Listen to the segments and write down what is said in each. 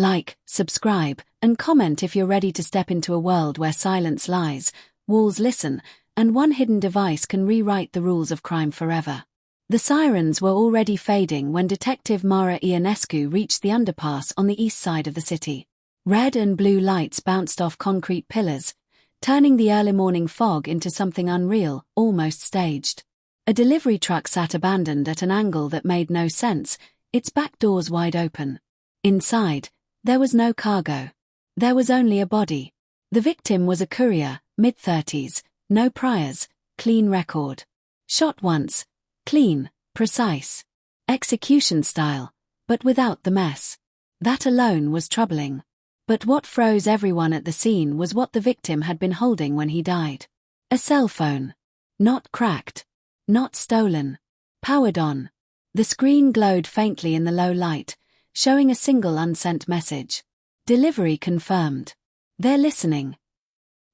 Like, subscribe, and comment if you're ready to step into a world where silence lies, walls listen, and one hidden device can rewrite the rules of crime forever. The sirens were already fading when Detective Mara Ionescu reached the underpass on the east side of the city. Red and blue lights bounced off concrete pillars, turning the early morning fog into something unreal, almost staged. A delivery truck sat abandoned at an angle that made no sense, its back doors wide open. Inside, there was no cargo. There was only a body. The victim was a courier, mid-30s, no priors, clean record. Shot once. Clean, precise. Execution style, but without the mess. That alone was troubling. But what froze everyone at the scene was what the victim had been holding when he died. A cell phone. Not cracked. Not stolen. Powered on. The screen glowed faintly in the low light, showing a single unsent message. Delivery confirmed. They're listening.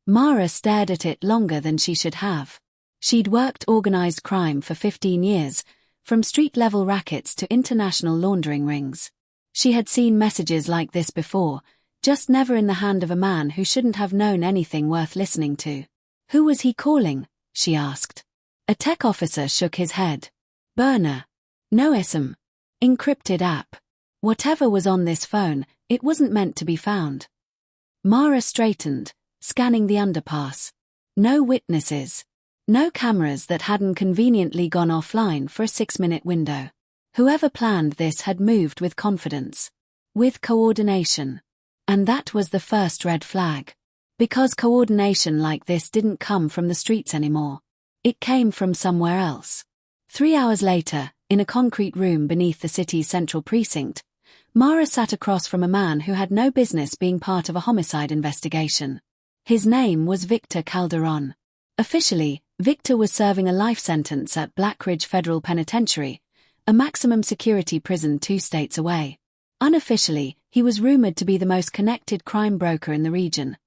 Mara stared at it longer than she should have. She'd worked organized crime for 15 years, from street-level rackets to international laundering rings. She had seen messages like this before, just never in the hand of a man who shouldn't have known anything worth listening to. Who was he calling? She asked. A tech officer shook his head. Burner. No ISM. Encrypted app. Whatever was on this phone, it wasn't meant to be found. Mara straightened, scanning the underpass. No witnesses. No cameras that hadn't conveniently gone offline for a 6-minute window. Whoever planned this had moved with confidence. With coordination. And that was the first red flag. Because coordination like this didn't come from the streets anymore. It came from somewhere else. 3 hours later, in a concrete room beneath the city's central precinct, Mara sat across from a man who had no business being part of a homicide investigation. His name was Victor Calderon. Officially, Victor was serving a life sentence at Black Ridge Federal Penitentiary, a maximum security prison 2 states away. Unofficially, he was rumored to be the most connected crime broker in the region,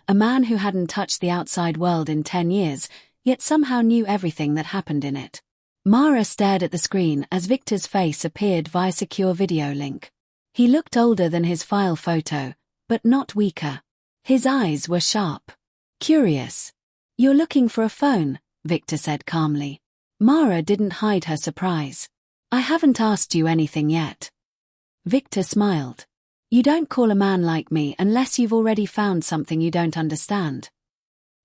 a man who hadn't touched the outside world in 10 years, yet somehow knew everything that happened in it. Mara stared at the screen as Victor's face appeared via secure video link. He looked older than his file photo, but not weaker. His eyes were sharp. Curious. You're looking for a phone, Victor said calmly. Mara didn't hide her surprise. I haven't asked you anything yet. Victor smiled. You don't call a man like me unless you've already found something you don't understand.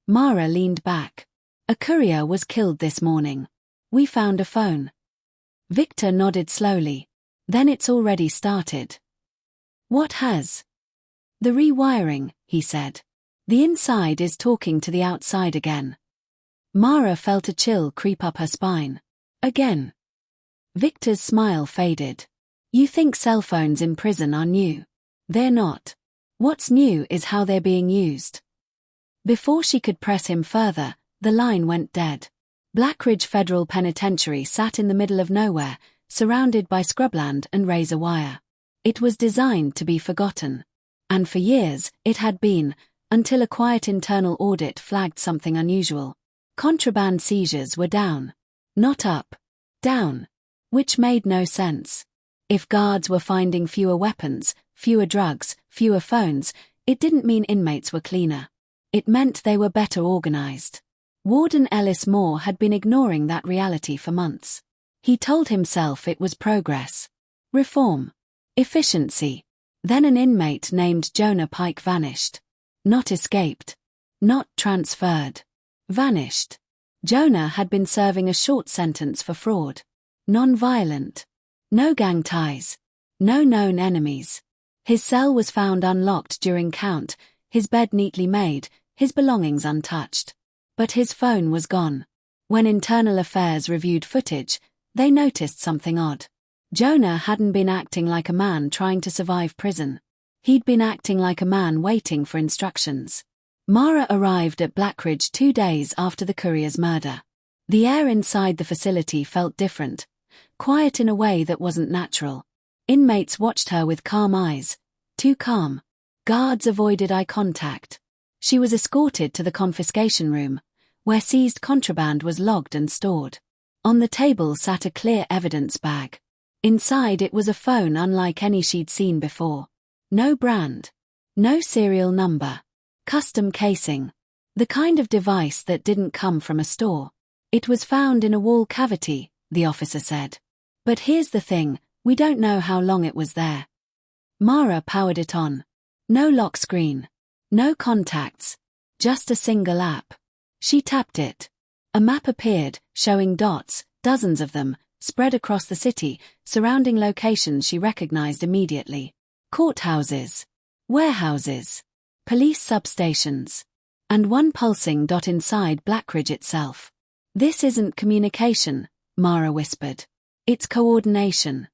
Mara leaned back. A courier was killed this morning. We found a phone. Victor nodded slowly. Then it's already started. What has? The rewiring, he said. The inside is talking to the outside again. Mara felt a chill creep up her spine. Again. Victor's smile faded. You think cell phones in prison are new. They're not. What's new is how they're being used. Before she could press him further, the line went dead. Black Ridge Federal Penitentiary sat in the middle of nowhere, surrounded by scrubland and razor wire. It was designed to be forgotten. And for years, it had been, until a quiet internal audit flagged something unusual. Contraband seizures were down. Not up. Down. Which made no sense. If guards were finding fewer weapons, fewer drugs, fewer phones, it didn't mean inmates were cleaner. It meant they were better organized. Warden Ellis Moore had been ignoring that reality for months. He told himself it was progress. Reform. Efficiency. Then an inmate named Jonah Pike vanished. Not escaped. Not transferred. Vanished. Jonah had been serving a short sentence for fraud. Non-violent. No gang ties. No known enemies. His cell was found unlocked during count, his bed neatly made, his belongings untouched. But his phone was gone. When Internal Affairs reviewed footage, they noticed something odd. Jonah hadn't been acting like a man trying to survive prison. He'd been acting like a man waiting for instructions. Mara arrived at Black Ridge 2 days after the courier's murder. The air inside the facility felt different, quiet in a way that wasn't natural. Inmates watched her with calm eyes. Too calm. Guards avoided eye contact. She was escorted to the confiscation room, where seized contraband was logged and stored. On the table sat a clear evidence bag. Inside it was a phone unlike any she'd seen before. No brand. No serial number. Custom casing. The kind of device that didn't come from a store. It was found in a wall cavity, the officer said. But here's the thing, we don't know how long it was there. Mara powered it on. No lock screen. No contacts. Just a single app. She tapped it. A map appeared, showing dots, dozens of them, spread across the city, surrounding locations she recognized immediately. Courthouses. Warehouses. Police substations. And one pulsing dot inside Blackridge itself. This isn't communication, Mara whispered. It's coordination.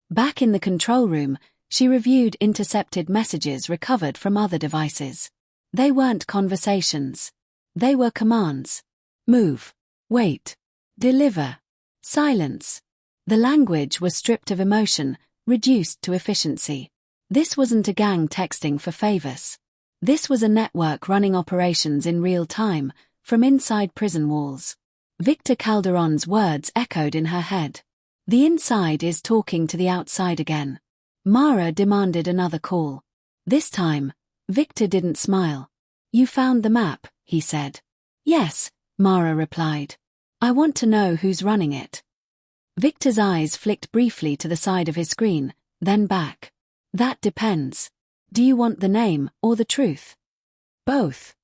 Back in the control room, she reviewed intercepted messages recovered from other devices. They weren't conversations. They were commands. Move. Wait. Deliver. Silence. The language was stripped of emotion, reduced to efficiency. This wasn't a gang texting for favors. This was a network running operations in real time, from inside prison walls. Victor Calderon's words echoed in her head. The inside is talking to the outside again. Mara demanded another call. This time, Victor didn't smile. You found the map, he said. Yes, Mara replied. I want to know who's running it. Victor's eyes flicked briefly to the side of his screen, then back. That depends. Do you want the name or the truth? Both.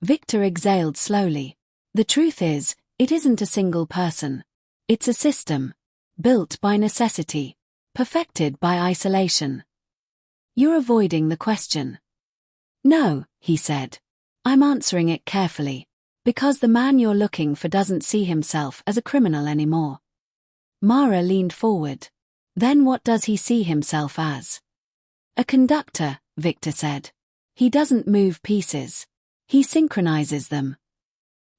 Victor exhaled slowly. The truth is, it isn't a single person. It's a system. Built by necessity. Perfected by isolation. You're avoiding the question. No, he said. I'm answering it carefully. Because the man you're looking for doesn't see himself as a criminal anymore. Mara leaned forward. Then what does he see himself as? A conductor, Victor said. He doesn't move pieces. He synchronizes them.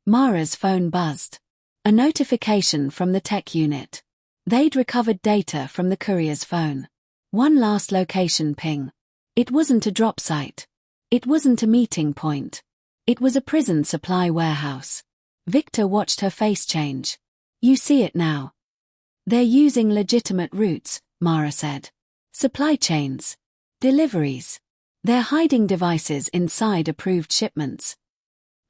Mara's phone buzzed. A notification from the tech unit. They'd recovered data from the courier's phone. One last location ping. It wasn't a drop site. It wasn't a meeting point. It was a prison supply warehouse. Victor watched her face change. You see it now. They're using legitimate routes, Mara said. Supply chains. Deliveries. They're hiding devices inside approved shipments.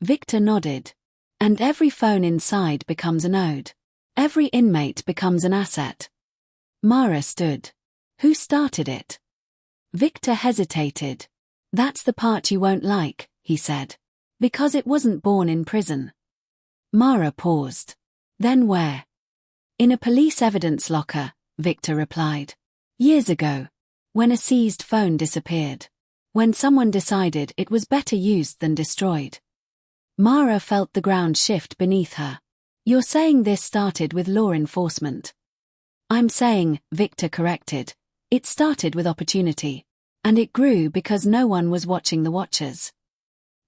Victor nodded. And every phone inside becomes a node. Every inmate becomes an asset. Mara stood. Who started it? Victor hesitated. That's the part you won't like, he said. Because it wasn't born in prison. Mara paused. Then where? In a police evidence locker, Victor replied. Years ago. When a seized phone disappeared. When someone decided it was better used than destroyed. Mara felt the ground shift beneath her. You're saying this started with law enforcement. I'm saying, Victor corrected, it started with opportunity. And it grew because no one was watching the watchers.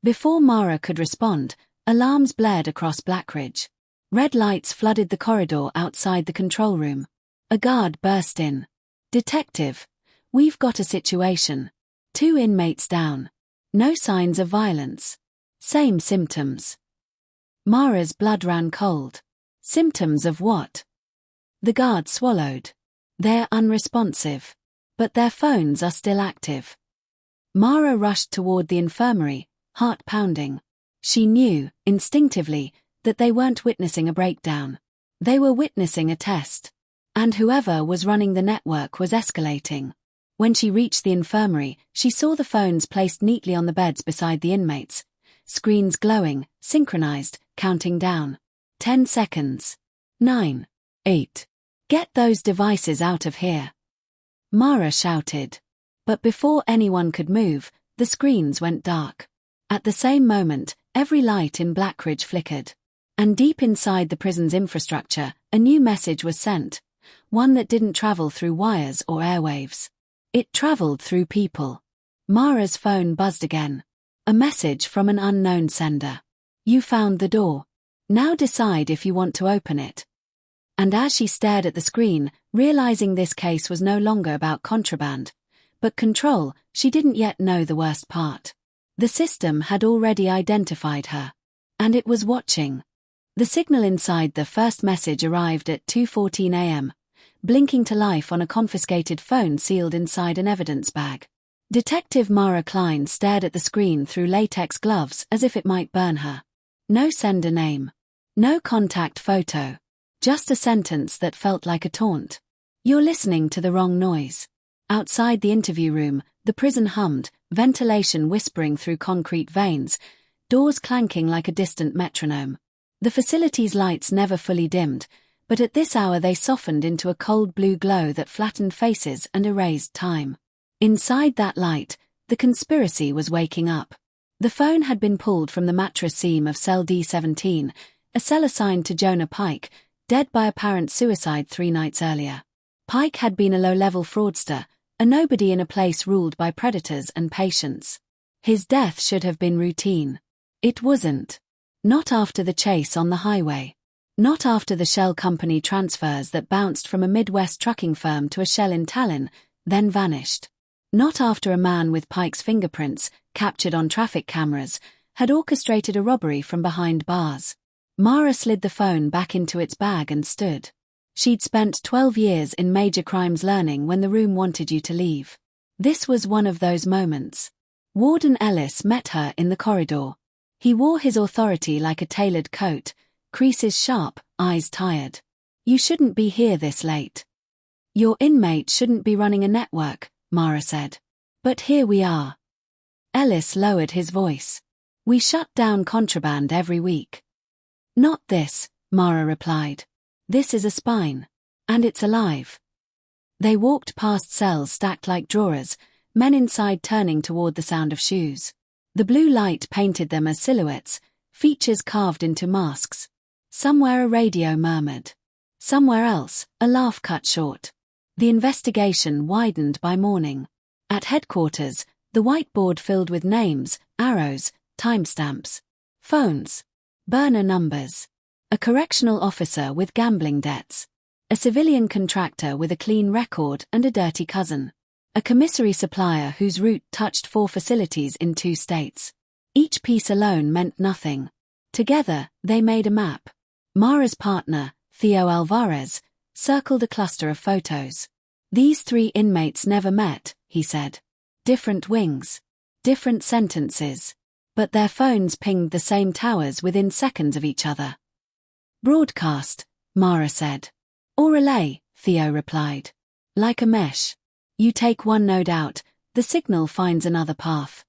Before Mara could respond, alarms blared across Blackridge. Red lights flooded the corridor outside the control room. A guard burst in. Detective, we've got a situation. 2 inmates down. No signs of violence. Same symptoms. Mara's blood ran cold. Symptoms of what? The guard swallowed. They're unresponsive. But their phones are still active. Mara rushed toward the infirmary, heart pounding. She knew, instinctively, that they weren't witnessing a breakdown. They were witnessing a test. And whoever was running the network was escalating. When she reached the infirmary, she saw the phones placed neatly on the beds beside the inmates. Screens glowing, synchronized, counting down. 10 seconds. 9. 8. Get those devices out of here. Mara shouted. But before anyone could move, the screens went dark. At the same moment, every light in Blackridge flickered. And deep inside the prison's infrastructure, a new message was sent. One that didn't travel through wires or airwaves. It traveled through people. Mara's phone buzzed again. A message from an unknown sender. You found the door. Now decide if you want to open it. And as she stared at the screen, realizing this case was no longer about contraband, but control, she didn't yet know the worst part. The system had already identified her. And it was watching. The signal inside the first message arrived at 2:14 a.m., blinking to life on a confiscated phone sealed inside an evidence bag. Detective Mara Klein stared at the screen through latex gloves as if it might burn her. No sender name. No contact photo. Just a sentence that felt like a taunt. "You're listening to the wrong noise." Outside the interview room, the prison hummed, ventilation whispering through concrete veins, doors clanking like a distant metronome. The facility's lights never fully dimmed, but at this hour they softened into a cold blue glow that flattened faces and erased time. Inside that light, the conspiracy was waking up. The phone had been pulled from the mattress seam of cell D17, a cell assigned to Jonah Pike, dead by apparent suicide 3 nights earlier. Pike had been a low-level fraudster, a nobody in a place ruled by predators and patients. His death should have been routine. It wasn't. Not after the chase on the highway. Not after the shell company transfers that bounced from a Midwest trucking firm to a shell in Tallinn, then vanished. Not after a man with Pike's fingerprints, captured on traffic cameras, had orchestrated a robbery from behind bars. Mara slid the phone back into its bag and stood. She'd spent 12 years in major crimes learning when the room wanted you to leave. This was one of those moments. Warden Ellis met her in the corridor. He wore his authority like a tailored coat, creases sharp, eyes tired. "You shouldn't be here this late. Your inmate shouldn't be running a network," Mara said. "But here we are." Ellis lowered his voice. "We shut down contraband every week." "Not this," Mara replied. "This is a spine. And it's alive." They walked past cells stacked like drawers, men inside turning toward the sound of shoes. The blue light painted them as silhouettes, features carved into masks. Somewhere a radio murmured. Somewhere else, a laugh cut short. The investigation widened by morning. At headquarters, the whiteboard filled with names, arrows, timestamps, phones, burner numbers. A correctional officer with gambling debts. A civilian contractor with a clean record and a dirty cousin. A commissary supplier whose route touched 4 facilities in 2 states. Each piece alone meant nothing. Together, they made a map. Mara's partner, Theo Alvarez, circled a cluster of photos. "These 3 inmates never met," he said. "Different wings. Different sentences. But their phones pinged the same towers within seconds of each other." "Broadcast," Mara said. "Or relay," Theo replied. "Like a mesh. You take one node out, the signal finds another path."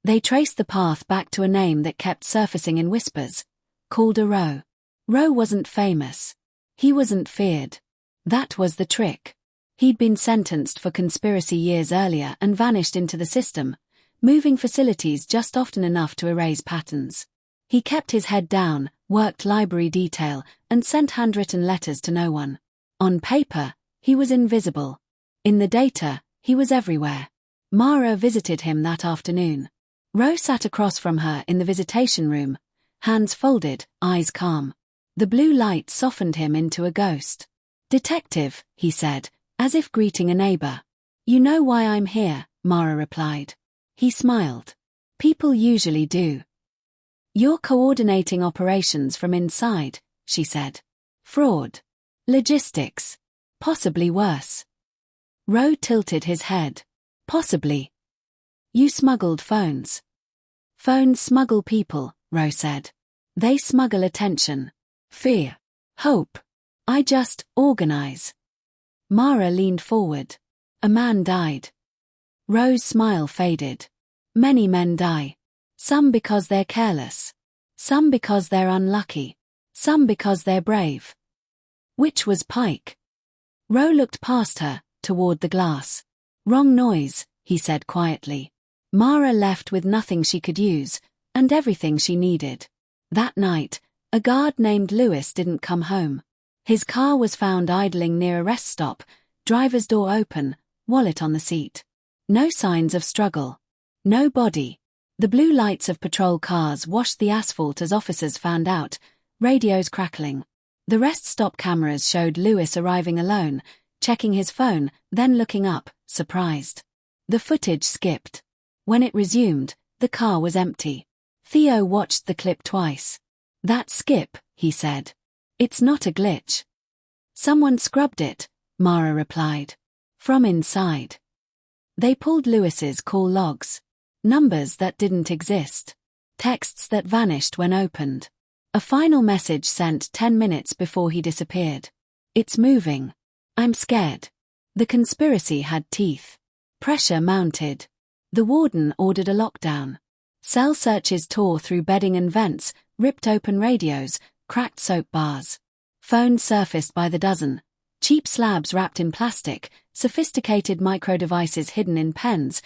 They traced the path back to a name that kept surfacing in whispers. Calder Rowe. Rowe wasn't famous. He wasn't feared. That was the trick. He'd been sentenced for conspiracy years earlier and vanished into the system, moving facilities just often enough to erase patterns. He kept his head down, worked library detail, and sent handwritten letters to no one. On paper, he was invisible. In the data, he was everywhere. Mara visited him that afternoon. Rowe sat across from her in the visitation room, hands folded, eyes calm. The blue light softened him into a ghost. "Detective," he said, as if greeting a neighbor. "You know why I'm here," Mara replied. He smiled. "People usually do." "You're coordinating operations from inside," she said. "Fraud. Logistics. Possibly worse." Rowe tilted his head. "Possibly. You smuggled phones." "Phones smuggle people," Rowe said. "They smuggle attention. Fear. Hope. I just organize." Mara leaned forward. "A man died." Rowe's smile faded. "Many men die. Some because they're careless. Some because they're unlucky. Some because they're brave." "Which was Pike?" Rowe looked past her, toward the glass. "Wrong noise," he said quietly. Mara left with nothing she could use, and everything she needed. That night, a guard named Lewis didn't come home. His car was found idling near a rest stop, driver's door open, wallet on the seat. No signs of struggle. No body. The blue lights of patrol cars washed the asphalt as officers found out, radios crackling. The rest stop cameras showed Lewis arriving alone, checking his phone, then looking up, surprised. The footage skipped. When it resumed, the car was empty. Theo watched the clip twice. "That skip," he said. "It's not a glitch." "Someone scrubbed it," Mara replied. "From inside." They pulled Lewis's call logs. Numbers that didn't exist. Texts that vanished when opened. A final message sent 10 minutes before he disappeared. It's moving. I'm scared. The conspiracy had teeth. Pressure mounted. The warden ordered a lockdown. Cell searches tore through bedding and vents, ripped open radios, cracked soap bars. Phones surfaced by the dozen. Cheap slabs wrapped in plastic, sophisticated micro-devices hidden in pens,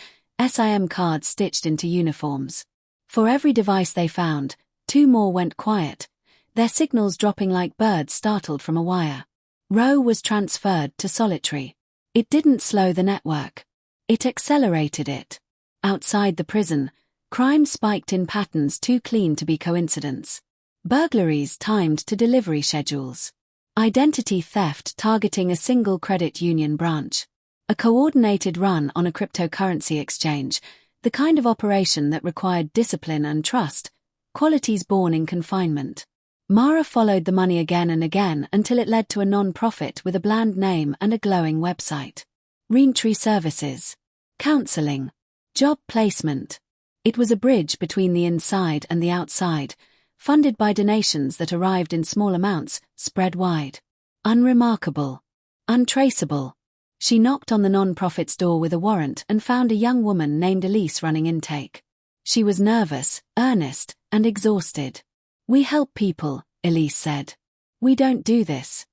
SIM cards stitched into uniforms. For every device they found, 2 more went quiet, their signals dropping like birds startled from a wire. Row was transferred to solitary. It didn't slow the network. It accelerated it. Outside the prison, crime spiked in patterns too clean to be coincidence. Burglaries timed to delivery schedules. Identity theft targeting a single credit union branch. A coordinated run on a cryptocurrency exchange, the kind of operation that required discipline and trust, qualities born in confinement. Mara followed the money again and again until it led to a non-profit with a bland name and a glowing website. Reentry services. Counseling. Job placement. It was a bridge between the inside and the outside, funded by donations that arrived in small amounts, spread wide. Unremarkable. Untraceable. She knocked on the non-profit's door with a warrant and found a young woman named Elise running intake. She was nervous, earnest, and exhausted. "We help people," Elise said. "We don't do this."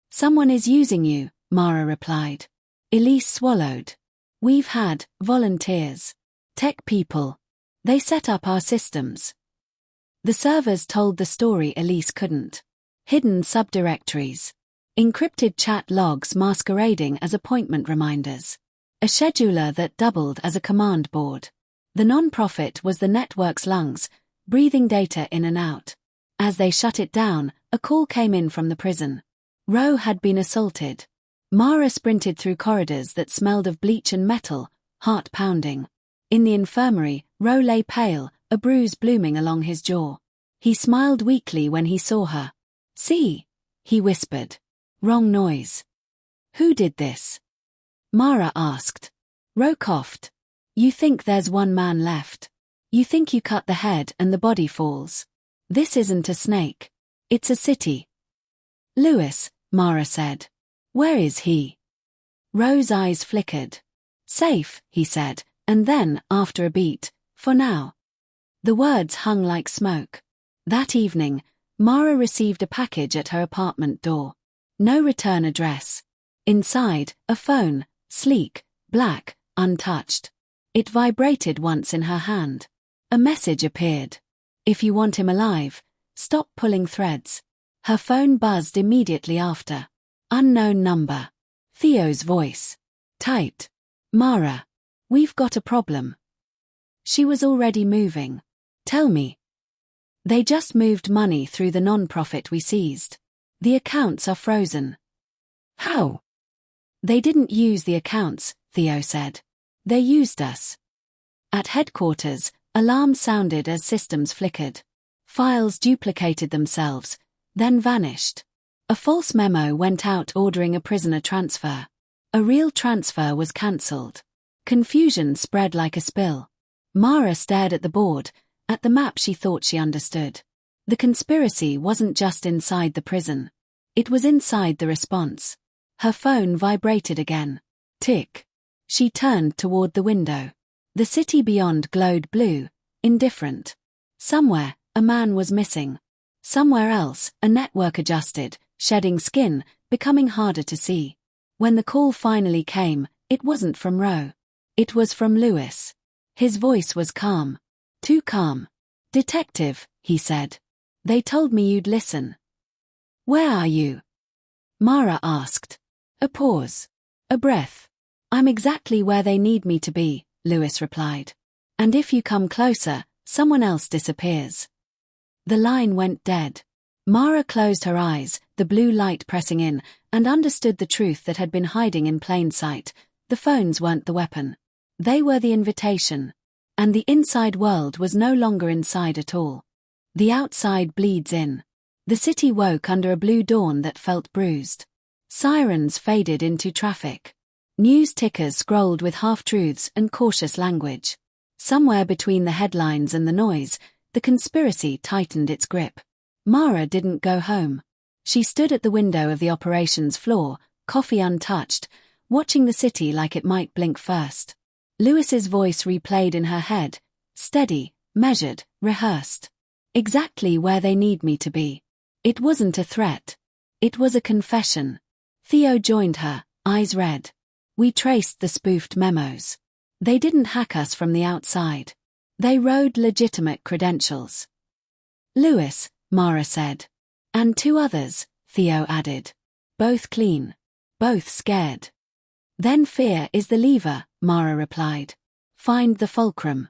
"Someone is using you," Mara replied. Elise swallowed. "We've had volunteers. Tech people. They set up our systems." The servers told the story Elise couldn't. Hidden subdirectories. Encrypted chat logs masquerading as appointment reminders. A scheduler that doubled as a command board. The non-profit was the network's lungs, breathing data in and out. As they shut it down, a call came in from the prison. Roe had been assaulted. Mara sprinted through corridors that smelled of bleach and metal, heart pounding. In the infirmary, Roe lay pale, a bruise blooming along his jaw. He smiled weakly when he saw her. "See?" he whispered. "Wrong noise." "Who did this?" Mara asked. Roe coughed. "You think there's one man left. You think you cut the head and the body falls. This isn't a snake. It's a city." "Lewis," Mara said. "Where is he?" Roe's eyes flickered. "Safe," he said, and then, after a beat, "for now." The words hung like smoke. That evening, Mara received a package at her apartment door. No return address. Inside, a phone, sleek, black, untouched. It vibrated once in her hand. A message appeared. "If you want him alive, stop pulling threads." Her phone buzzed immediately after. Unknown number. Theo's voice. Typed. "Mara. We've got a problem." She was already moving. "Tell me." "They just moved money through the non-profit we seized. The accounts are frozen." "How?" "They didn't use the accounts," Theo said. "They used us." At headquarters, alarms sounded as systems flickered. Files duplicated themselves, then vanished. A false memo went out ordering a prisoner transfer. A real transfer was cancelled. Confusion spread like a spill. Mara stared at the board, at the map she thought she understood. The conspiracy wasn't just inside the prison. It was inside the response. Her phone vibrated again. Tick. She turned toward the window. The city beyond glowed blue, indifferent. Somewhere, a man was missing. Somewhere else, a network adjusted, shedding skin, becoming harder to see. When the call finally came, it wasn't from Roe. It was from Lewis. His voice was calm. Too calm. "Detective," he said. "They told me you'd listen." "Where are you?" Mara asked. A pause. A breath. "I'm exactly where they need me to be," Lewis replied. "And if you come closer, someone else disappears." The line went dead. Mara closed her eyes, the blue light pressing in, and understood the truth that had been hiding in plain sight. The phones weren't the weapon. They were the invitation. And the inside world was no longer inside at all. The outside bleeds in. The city woke under a blue dawn that felt bruised. Sirens faded into traffic. News tickers scrolled with half-truths and cautious language. Somewhere between the headlines and the noise, the conspiracy tightened its grip. Mara didn't go home. She stood at the window of the operations floor, coffee untouched, watching the city like it might blink first. Lewis's voice replayed in her head, steady, measured, rehearsed. Exactly where they need me to be. It wasn't a threat. It was a confession. Theo joined her, eyes red. We traced the spoofed memos. They didn't hack us from the outside. They rode legitimate credentials. Lewis, Mara said. And 2 others, Theo added. Both clean. Both scared. Then fear is the lever, Mara replied. Find the fulcrum.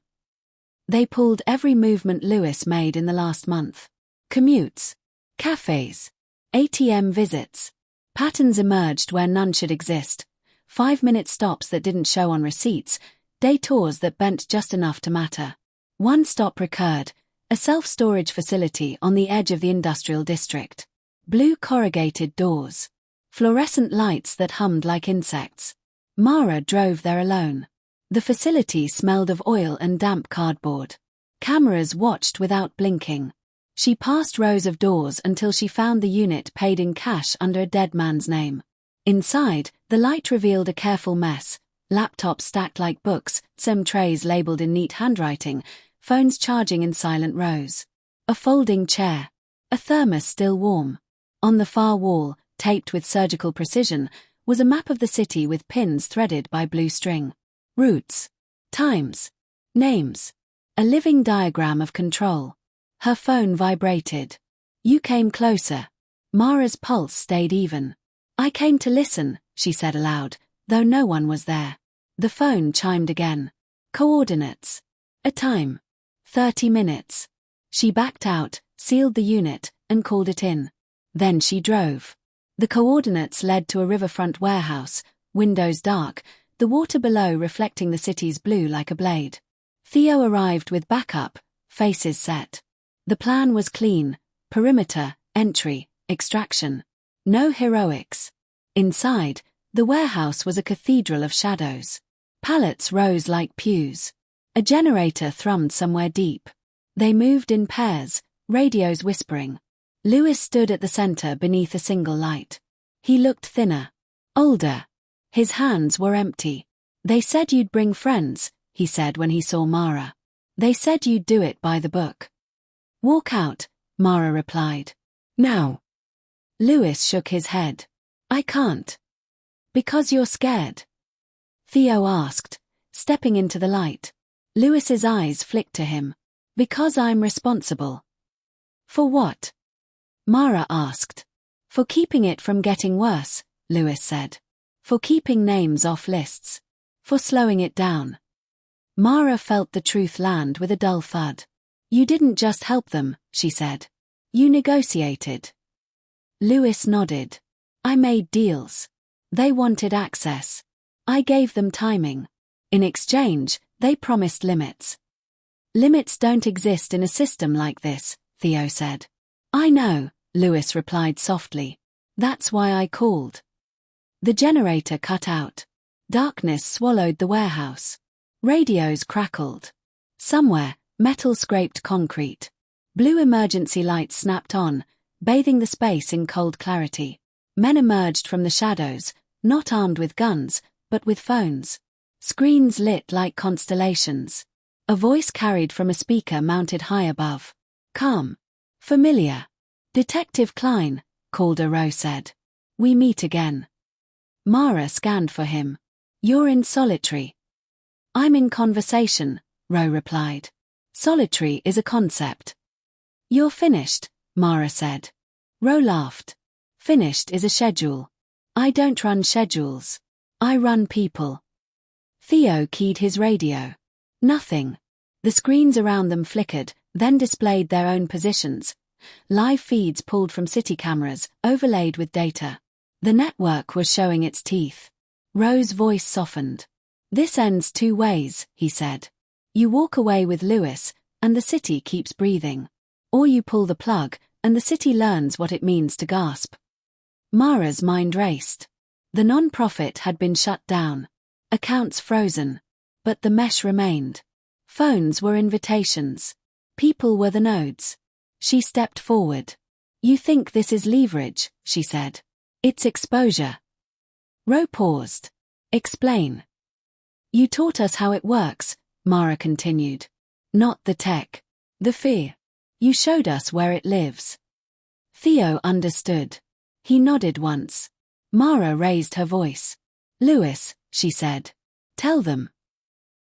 They pulled every movement Lewis made in the last month. Commutes. Cafes. ATM visits. Patterns emerged where none should exist. 5-minute stops that didn't show on receipts, detours that bent just enough to matter. One stop recurred, a self-storage facility on the edge of the industrial district. Blue corrugated doors. Fluorescent lights that hummed like insects. Mara drove there alone. The facility smelled of oil and damp cardboard. Cameras watched without blinking. She passed rows of doors until she found the unit paid in cash under a dead man's name. Inside, the light revealed a careful mess. Laptops stacked like books, some trays labeled in neat handwriting, phones charging in silent rows. A folding chair. A thermos still warm. On the far wall, taped with surgical precision, was a map of the city with pins threaded by blue string. Routes. Times. Names. A living diagram of control. Her phone vibrated. You came closer. Mara's pulse stayed even. I came to listen, she said aloud, though no one was there. The phone chimed again. Coordinates. A time. 30 minutes. She backed out, sealed the unit, and called it in. Then she drove. The coordinates led to a riverfront warehouse, windows dark, the water below reflecting the city's blue like a blade. Theo arrived with backup, faces set. The plan was clean: perimeter, entry, extraction. No heroics. Inside, the warehouse was a cathedral of shadows. Pallets rose like pews. A generator thrummed somewhere deep. They moved in pairs, radios whispering. Lewis stood at the center beneath a single light. He looked thinner. Older. His hands were empty. They said you'd bring friends, he said when he saw Mara. They said you'd do it by the book. Walk out, Mara replied. Now. Lewis shook his head. I can't. Because you're scared? Theo asked, stepping into the light. Lewis's eyes flicked to him. Because I'm responsible. For what? Mara asked. For keeping it from getting worse, Lewis said. For keeping names off lists. For slowing it down. Mara felt the truth land with a dull thud. You didn't just help them, she said. You negotiated. Lewis nodded. I made deals. They wanted access. I gave them timing. In exchange, they promised limits. Limits don't exist in a system like this, Theo said. I know, Lewis replied softly. That's why I called. The generator cut out. Darkness swallowed the warehouse. Radios crackled. Somewhere, metal scraped concrete. Blue emergency lights snapped on, bathing the space in cold clarity. Men emerged from the shadows, not armed with guns, but with phones. Screens lit like constellations. A voice carried from a speaker mounted high above. Calm. Familiar. Detective Klein, Calder Rowe said. We meet again. Mara scanned for him. You're in solitary. I'm in conversation, Rowe replied. Solitary is a concept. You're finished, Mara said. Rowe laughed. Finished is a schedule. I don't run schedules. I run people. Theo keyed his radio. Nothing. The screens around them flickered, then displayed their own positions. Live feeds pulled from city cameras, overlaid with data. The network was showing its teeth. Rowe's voice softened. This ends 2 ways, he said. You walk away with Lewis, and the city keeps breathing. Or you pull the plug, and the city learns what it means to gasp. Mara's mind raced. The non-profit had been shut down. Accounts frozen. But the mesh remained. Phones were invitations. People were the nodes. She stepped forward. "You think this is leverage," she said. "It's exposure." Ro paused. "Explain." "You taught us how it works," Mara continued. "Not the tech. The fear. You showed us where it lives." Theo understood. He nodded once. Mara raised her voice. "Lewis," she said. "Tell them."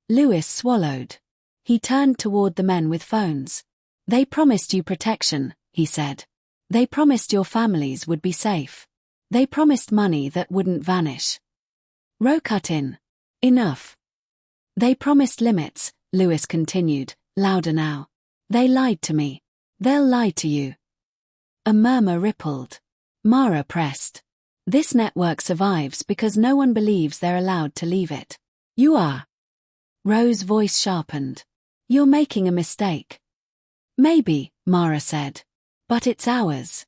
Lewis swallowed. He turned toward the men with phones. "They promised you protection," he said. "They promised your families would be safe. They promised money that wouldn't vanish." Ro cut in. "Enough." "They promised limits," Lewis continued, louder now. "They lied to me. They'll lie to you." A murmur rippled. Mara pressed. "This network survives because no one believes they're allowed to leave it. You are." Ro's voice sharpened. "You're making a mistake." "Maybe," Mara said. "But it's ours."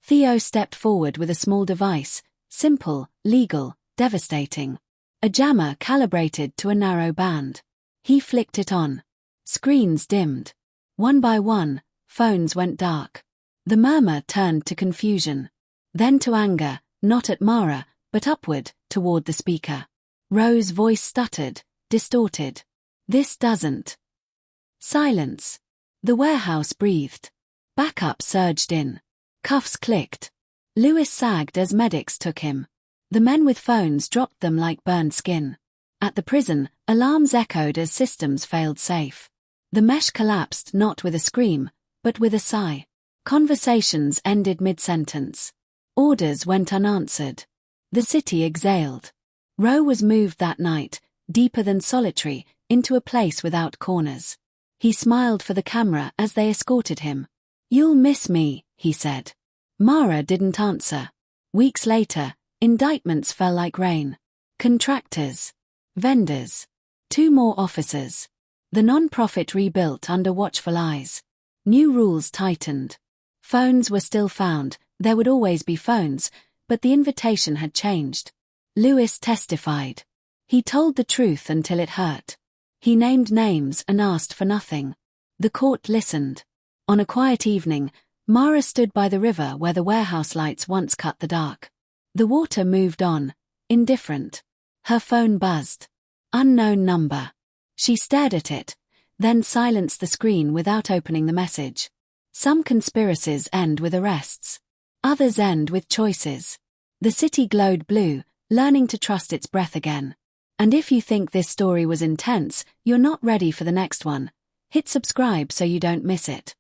Theo stepped forward with a small device, simple, legal, devastating. A jammer calibrated to a narrow band. He flicked it on. Screens dimmed. One by one, phones went dark. The murmur turned to confusion. Then to anger, not at Mara, but upward, toward the speaker. Ro's voice stuttered, distorted. "This doesn't." Silence. The warehouse breathed. Backup surged in. Cuffs clicked. Lewis sagged as medics took him. The men with phones dropped them like burned skin. At the prison, alarms echoed as systems failed safe. The mesh collapsed not with a scream, but with a sigh. Conversations ended mid-sentence. Orders went unanswered. The city exhaled. Ro was moved that night, deeper than solitary, into a place without corners. He smiled for the camera as they escorted him. "You'll miss me," he said. Mara didn't answer. Weeks later, indictments fell like rain. Contractors. Vendors. 2 more officers. The non-profit rebuilt under watchful eyes. New rules tightened. Phones were still found, there would always be phones, but the invitation had changed. Lewis testified. He told the truth until it hurt. He named names and asked for nothing. The court listened. On a quiet evening, Mara stood by the river where the warehouse lights once cut the dark. The water moved on, indifferent. Her phone buzzed. Unknown number. She stared at it, then silenced the screen without opening the message. Some conspiracies end with arrests. Others end with choices. The city glowed blue, learning to trust its breath again. And if you think this story was intense, you're not ready for the next one. Hit subscribe so you don't miss it.